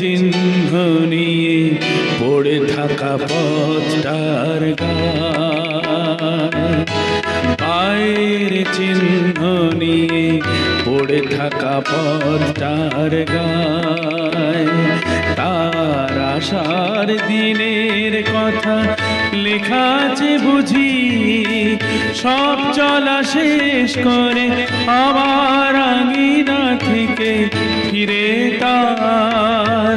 চিহ্ন নিয়ে পড়ে থাকা পথটার গায়, পায়ের চিহ্ন নিয়ে পড়ে থাকা পথটার গায়। তার আশার দিনের কথা লেখা আছে বুঝি, সব চলা শেষ করে আবার আঙিনা থেকে ফিরে তার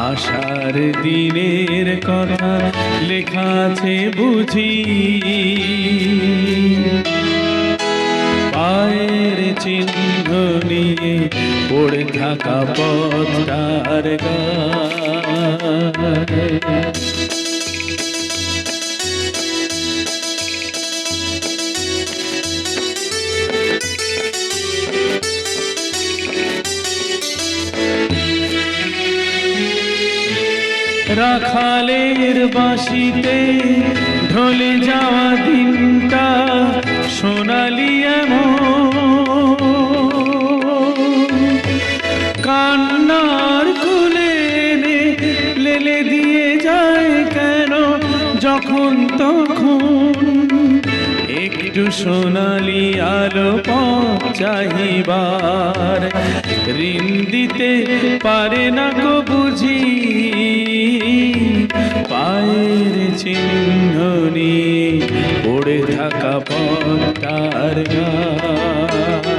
আশার দিনের কথা লেখা আছে বুঝি। পায়ের চিহ্ন নিয়ে পড়ে থাকা পথটার গায়। রাখালের বাঁশিতে ঢলে যাওয়া দিনটা সোনালি এমন, কান্নার কুলে লেলে দিয়ে যায় কেন যখন তখন। একটু সোনালি আলো চাহিবার ঋণ দিতে পারে না গো বুঝি। পায়ের চিহ্ন নিয়ে পড়ে থাকা পথটার গায়।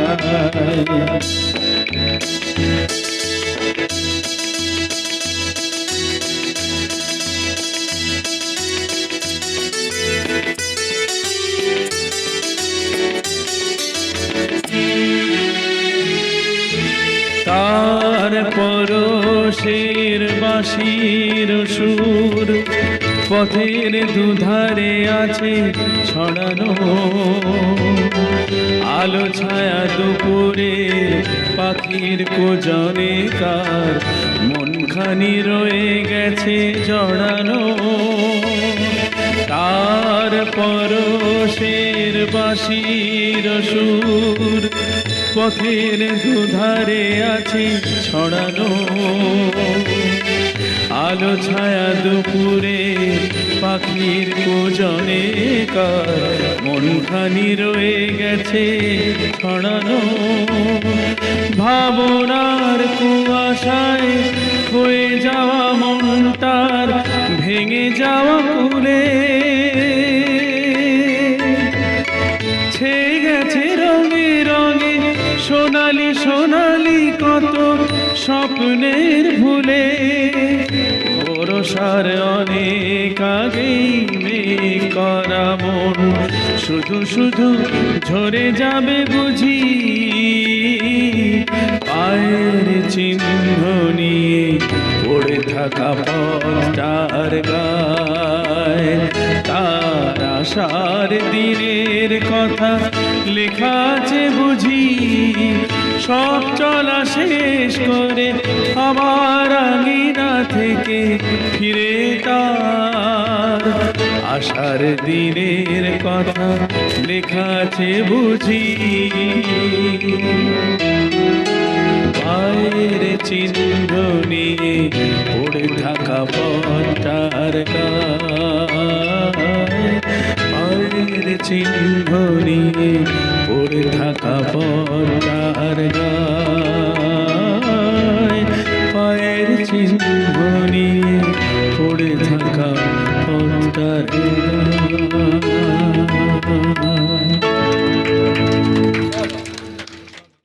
তার পরশের বাঁশির সুর পথের দুধারে আছে ছড়ানো, আলো ছায়া দুপুরে পাখির কোজনে কার মনখানি রয়ে গেছে জড়ানো। তার পরশের বাঁশির সুর পথের দুধারে আছে ছড়ানো, আলো ছায়া দুপুরে পাখির কোজনে কার মনখানি রয়ে গেছে ছড়ানো। ভাবনার কুয়াশায় হয়ে যাওয়া মনটার ভেঙে যাওয়া কুলে ছেয়ে গেছে রঙে রঙে সোনালি সোনালি কত স্বপ্নের ভুলে। ভরসার অনেক আগেই মেঘ করা মন শুধু শুধু ঝরে যাবে বুঝি। পায়ের চিহ্ন নিয়ে পড়ে থাকা পথটার গায়, তার আশার দিনের কথা লেখা আছে বুঝি। সব চলা শেষ করে আবার আঙিনা থেকে ফিরে তার আশার দিনের কথা লেখা আছে বুঝি। পায়ের চিহ্ন নিয়ে পড়ে থাকা পথটার গায়, পায়ের চিহ্ন নিয়ে পড়ে থাকা পথটার গায়, পায়ের চিহ্ন নিয়ে পড়ে থাকা পথটার গায়।